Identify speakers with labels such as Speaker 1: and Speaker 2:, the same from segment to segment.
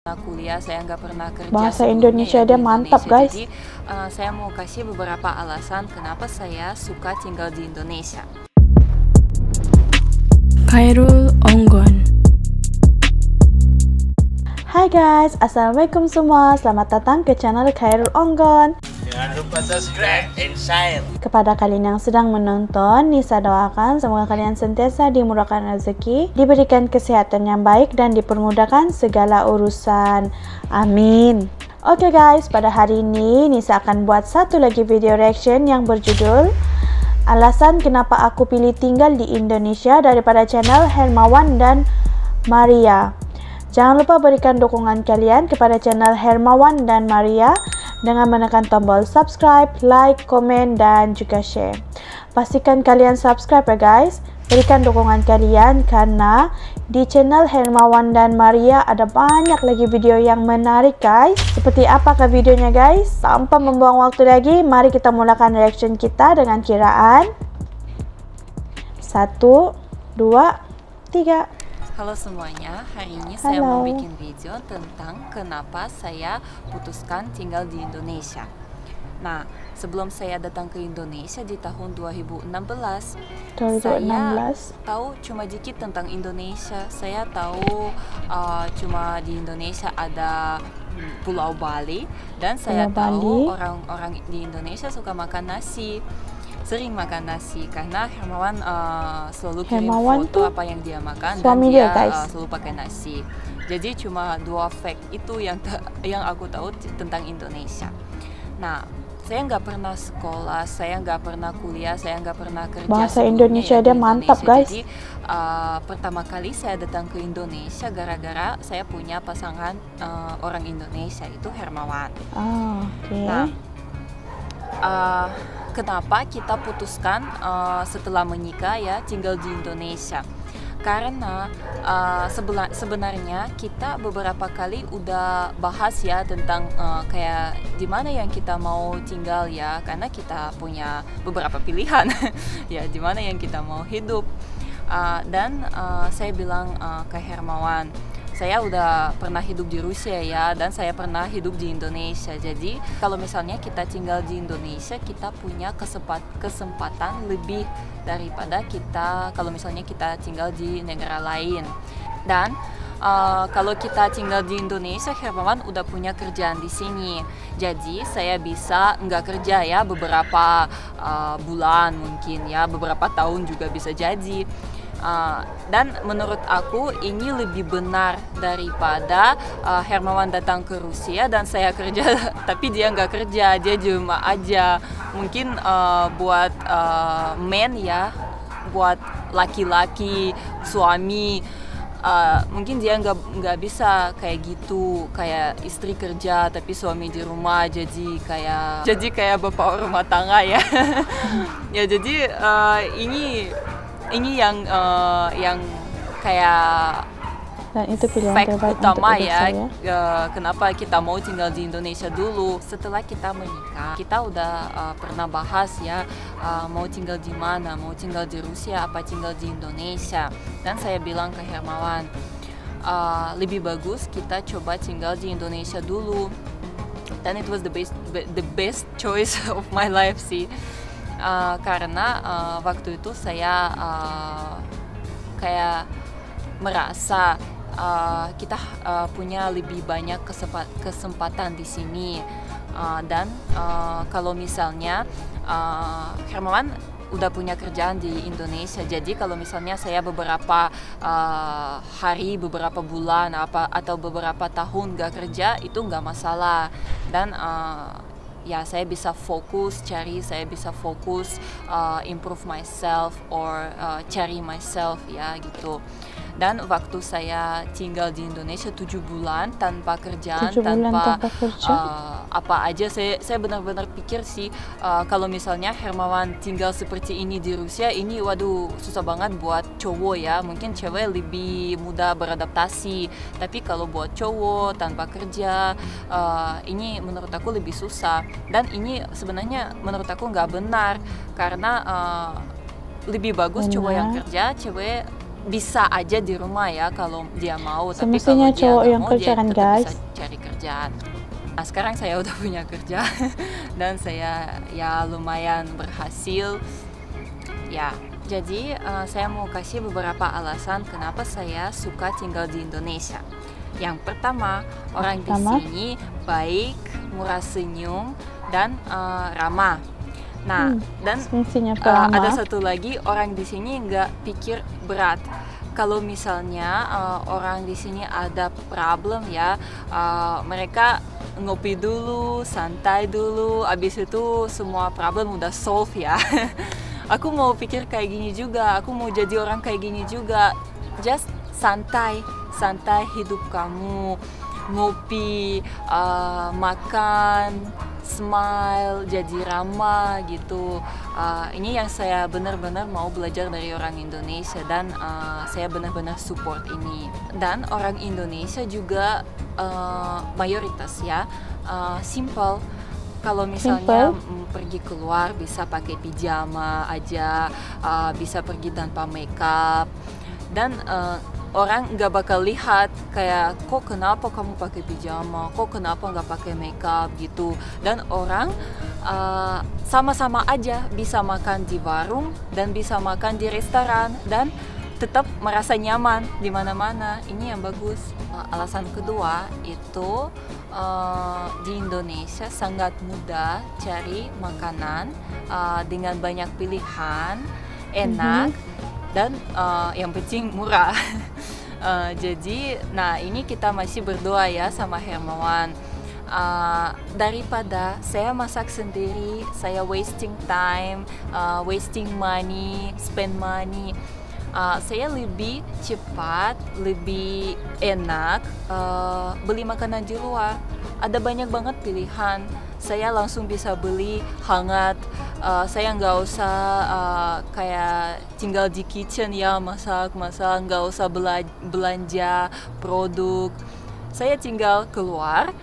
Speaker 1: kuliah, saya nggak pernah kerja
Speaker 2: Bahasa
Speaker 1: sebelumnya
Speaker 2: Indonesia
Speaker 1: ya
Speaker 2: dia
Speaker 1: di
Speaker 2: mantap,
Speaker 1: Indonesia.
Speaker 2: guys.
Speaker 1: Jadi saya mau kasih beberapa alasan kenapa saya suka tinggal di Indonesia.
Speaker 3: Khairul Onggon.
Speaker 2: Hai guys, assalamualaikum semua. Selamat datang ke channel Khairul Onggon.
Speaker 4: Jangan lupa subscribe and share.
Speaker 2: Kepada kalian yang sedang menonton, Nisa doakan semoga kalian sentiasa dimurahkan rezeki, diberikan kesehatan yang baik dan dipermudahkan segala urusan. Amin. Oke guys, pada hari ini Nisa akan buat satu lagi video reaction yang berjudul Alasan Kenapa Aku Pilih Tinggal di Indonesia daripada channel Hermawan dan Maria. Jangan lupa berikan dukungan kalian kepada channel Hermawan dan Maria dengan menekan tombol subscribe, like, komen, dan juga share. Pastikan kalian subscribe ya guys. Berikan dukungan kalian karena di channel Hermawan dan Maria ada banyak lagi video yang menarik guys. Seperti apakah videonya guys? Tanpa membuang waktu lagi, mari kita mulakan reaction kita dengan kiraan 1, 2, 3.
Speaker 1: Halo semuanya, hari ini saya mau bikin video tentang kenapa saya putuskan tinggal di Indonesia. Nah, sebelum saya datang ke Indonesia di tahun 2016, saya tahu cuma dikit tentang Indonesia. Saya tahu cuma di Indonesia ada Pulau Bali, dan saya tahu orang-orang di Indonesia suka makan nasi. Sering makan nasi karena Hermawan selalu kirim foto apa yang dia makan dan dia selalu pakai nasi. Jadi cuma dua fact itu yang aku tahu tentang Indonesia. Nah, saya nggak pernah sekolah, saya nggak pernah kuliah, saya nggak pernah kerja.
Speaker 2: Bahasa Indonesia dia mantap guys.
Speaker 1: Jadi pertama kali saya datang ke Indonesia gara-gara saya punya pasangan orang Indonesia, itu Hermawan. Nah, kenapa kita putuskan setelah menikah ya tinggal di Indonesia? Karena sebenarnya kita beberapa kali udah bahas ya tentang kayak di mana yang kita mau tinggal ya, karena kita punya beberapa pilihan ya di mana yang kita mau hidup. Dan saya bilang ke Hermawan, saya udah pernah hidup di Rusia ya, dan saya pernah hidup di Indonesia. Jadi kalau misalnya kita tinggal di Indonesia, kita punya kesempatan lebih daripada kalau misalnya kita tinggal di negara lain. Dan kalau kita tinggal di Indonesia, Hermawan udah punya kerjaan di sini. Jadi saya bisa nggak kerja ya beberapa bulan mungkin ya, beberapa tahun juga bisa jadi. Dan menurut aku ini lebih benar daripada Hermawan datang ke Rusia dan saya kerja tapi dia nggak kerja, dia cuma aja mungkin buat men ya, buat laki-laki suami. Mungkin dia nggak bisa kayak gitu, kayak istri kerja tapi suami di rumah, jadi kayak bapak rumah tangga ya. Ya jadi ini yang kayak
Speaker 2: dan itu pilihan
Speaker 1: fact
Speaker 2: terbaik
Speaker 1: utama
Speaker 2: untuk
Speaker 1: ya,
Speaker 2: saya.
Speaker 1: kenapa kita mau tinggal di Indonesia dulu. Setelah kita menikah, kita udah pernah bahas ya mau tinggal di mana, mau tinggal di Rusia apa tinggal di Indonesia. Dan saya bilang ke Hermawan, lebih bagus kita coba tinggal di Indonesia dulu. Dan it was the best choice of my life sih. Karena waktu itu saya kayak merasa kita punya lebih banyak kesempatan di sini. Dan kalau misalnya Hermawan udah punya kerjaan di Indonesia, jadi kalau misalnya saya beberapa hari, beberapa bulan atau beberapa tahun gak kerja, itu gak masalah. Dan ya saya bisa fokus improve myself or cari myself ya gitu. Dan waktu saya tinggal di Indonesia 7 bulan tanpa kerjaan, tanpa apa aja, saya benar-benar pikir sih kalau misalnya Hermawan tinggal seperti ini di Rusia, ini waduh susah banget buat cowok ya. Mungkin cewek lebih mudah beradaptasi, tapi kalau buat cowok tanpa kerja ini menurut aku lebih susah. Dan ini sebenarnya menurut aku nggak benar, karena lebih bagus cowok yang kerja, cewek bisa aja di rumah ya kalau dia mau, tapi
Speaker 2: Semestinya
Speaker 1: kalau dia
Speaker 2: cowok
Speaker 1: nggak
Speaker 2: yang
Speaker 1: mau
Speaker 2: kerja
Speaker 1: dia
Speaker 2: kan,
Speaker 1: tetap
Speaker 2: guys.
Speaker 1: bisa cari kerjaan. Nah sekarang saya udah punya kerja dan saya ya lumayan berhasil ya. Jadi saya mau kasih beberapa alasan kenapa saya suka tinggal di Indonesia. Yang pertama, orang di sini baik, murah senyum, dan ramah. Nah, dan
Speaker 2: Semestinya
Speaker 1: ada satu lagi, orang di sini nggak pikir berat. Kalau misalnya orang di sini ada problem ya, mereka ngopi dulu, santai dulu, abis itu semua problem udah solve ya. Aku mau pikir kayak gini juga, aku mau jadi orang kayak gini juga. Just santai, santai hidup kamu, ngopi, makan, smile, jadi ramah gitu. Ini yang saya benar-benar mau belajar dari orang Indonesia dan saya benar-benar support ini. Dan orang Indonesia juga mayoritas ya simple. Kalau misalnya pergi keluar bisa pakai pijama aja, bisa pergi tanpa makeup, dan orang nggak bakal lihat kayak kok kenapa kamu pakai pijama, kok kenapa nggak pakai makeup gitu. Dan orang sama-sama aja bisa makan di warung dan bisa makan di restoran dan tetap merasa nyaman di mana-mana. Ini yang bagus. Alasan kedua itu di Indonesia sangat mudah cari makanan dengan banyak pilihan, enak, dan yang penting murah. Jadi, nah ini kita masih berdoa ya sama Hermawan. Daripada saya masak sendiri, saya wasting time, wasting money, spend money. Saya lebih cepat, lebih enak beli makanan di luar. Ada banyak banget pilihan. Saya langsung bisa beli hangat. Saya nggak usah kayak tinggal di kitchen ya, masak, nggak usah belanja produk. Saya tinggal keluar.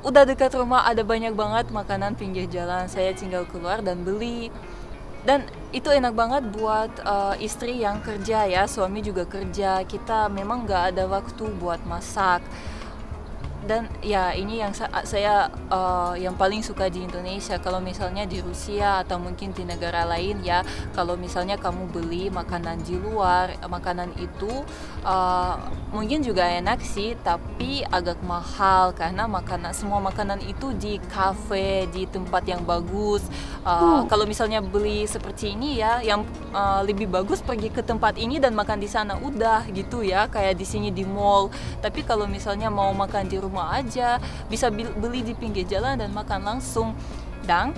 Speaker 1: Udah dekat rumah ada banyak banget makanan pinggir jalan. Saya tinggal keluar dan beli. Dan itu enak banget buat istri yang kerja ya, suami juga kerja. Kita memang nggak ada waktu buat masak. Dan ya ini yang saya yang paling suka di Indonesia. Kalau misalnya di Rusia atau mungkin di negara lain ya, kalau misalnya kamu beli makanan di luar, makanan itu mungkin juga enak sih, tapi agak mahal karena semua makanan itu di cafe, di tempat yang bagus. Kalau misalnya beli seperti ini ya, yang lebih bagus pergi ke tempat ini dan makan di sana udah gitu ya, kayak di sini di mall. Tapi kalau misalnya mau makan di rumah aja, bisa beli di pinggir jalan dan makan langsung. Dan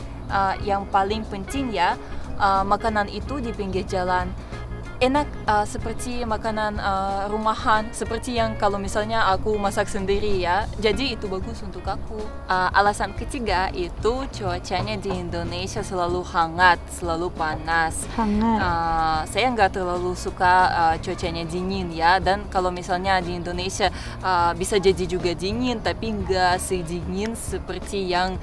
Speaker 1: yang paling penting ya, makanan itu di pinggir jalan enak, seperti makanan rumahan, seperti yang kalau misalnya aku masak sendiri ya. Jadi itu bagus untuk aku. Alasan ketiga itu cuacanya di Indonesia selalu hangat, selalu panas. Saya nggak terlalu suka cuacanya dingin ya. Dan kalau misalnya di Indonesia bisa jadi juga dingin, tapi nggak sedingin seperti yang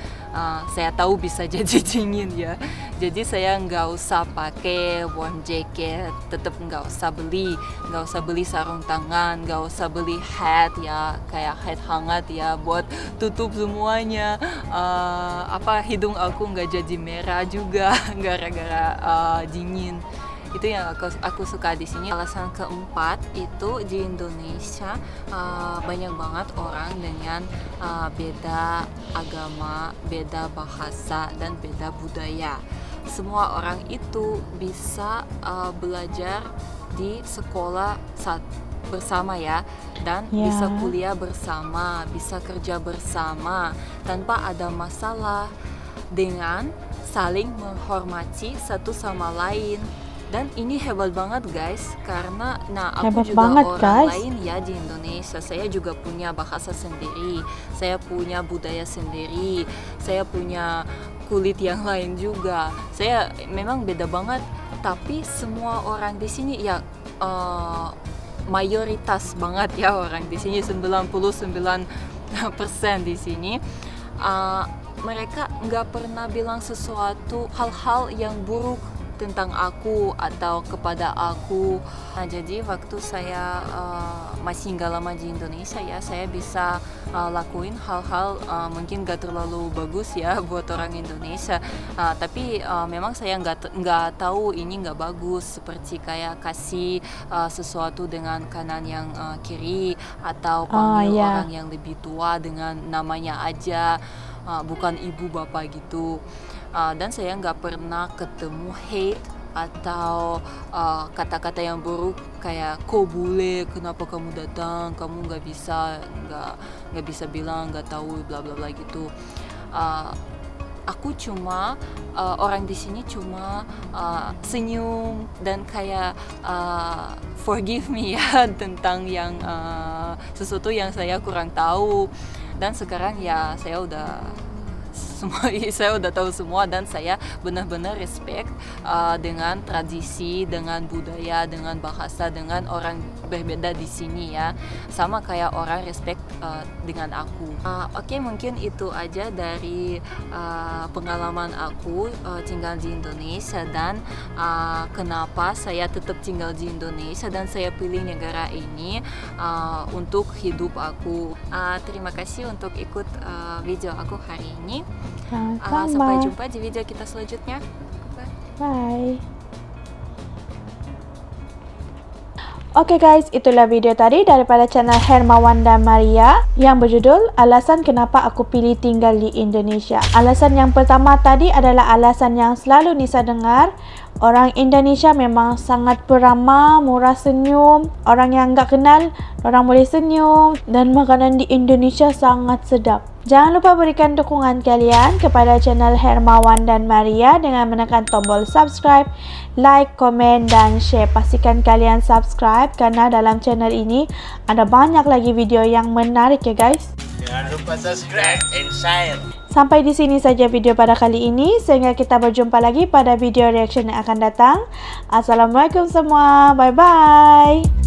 Speaker 1: saya tahu bisa jadi dingin ya. Jadi saya nggak usah pakai warm jacket, tetap nggak usah beli sarung tangan, nggak usah beli hat ya, kayak hat hangat ya buat tutup semuanya. Hidung aku nggak jadi merah juga gara-gara dingin. Itu yang aku suka di sini. Alasan keempat itu di Indonesia banyak banget orang dengan beda agama, beda bahasa, dan beda budaya. Semua orang itu bisa belajar di sekolah bersama ya, dan bisa kuliah bersama, bisa kerja bersama tanpa ada masalah, dengan saling menghormati satu sama lain. Dan ini hebat banget guys, karena aku juga orang lain ya di Indonesia. Saya juga punya bahasa sendiri, saya punya budaya sendiri, saya punya kulit yang lain juga. Saya memang beda banget, tapi semua orang di sini ya mayoritas banget ya orang di sini, 99% di sini. Mereka nggak pernah bilang sesuatu hal-hal yang buruk tentang aku atau kepada aku. Nah, jadi waktu saya masih nggak lama di Indonesia ya, saya bisa lakuin hal-hal mungkin gak terlalu bagus ya buat orang Indonesia, tapi memang saya nggak tahu ini nggak bagus, seperti kayak kasih sesuatu dengan kanan yang kiri atau panggil orang yang lebih tua dengan namanya aja, bukan ibu bapak gitu. Dan saya nggak pernah ketemu hate atau kata-kata yang buruk kayak kok bule, kenapa kamu datang, kamu nggak bisa bilang nggak tahu, bla bla bla gitu. Aku cuma orang di sini cuma senyum dan kayak forgive me ya tentang yang sesuatu yang saya kurang tahu, dan sekarang ya saya udah tahu semua, dan saya benar-benar respect dengan tradisi, dengan budaya, dengan bahasa, dengan orang berbeda di sini ya, sama kayak orang respect dengan aku. Oke, mungkin itu aja dari pengalaman aku tinggal di Indonesia, dan kenapa saya tetap tinggal di Indonesia dan saya pilih negara ini untuk hidup aku. Terima kasih untuk ikut video aku hari ini. Sampai jumpa di video kita selanjutnya.
Speaker 2: Bye. Oke guys, itulah video tadi daripada channel Hermawan dan Maria yang berjudul Alasan Kenapa Aku Pilih Tinggal di Indonesia. Alasan yang pertama tadi adalah alasan yang selalu Nisa dengar. Orang Indonesia memang sangat peramah, murah senyum. Orang yang nggak kenal, orang boleh senyum. Dan makanan di Indonesia sangat sedap. Jangan lupa berikan dukungan kalian kepada channel Hermawan dan Maria dengan menekan tombol subscribe, like, komen, dan share. Pastikan kalian subscribe karena dalam channel ini ada banyak lagi video yang menarik ya guys.
Speaker 4: Jangan lupa subscribe and share.
Speaker 2: Sampai di sini saja video pada kali ini, sehingga kita berjumpa lagi pada video reaction yang akan datang. Assalamualaikum semua, bye-bye.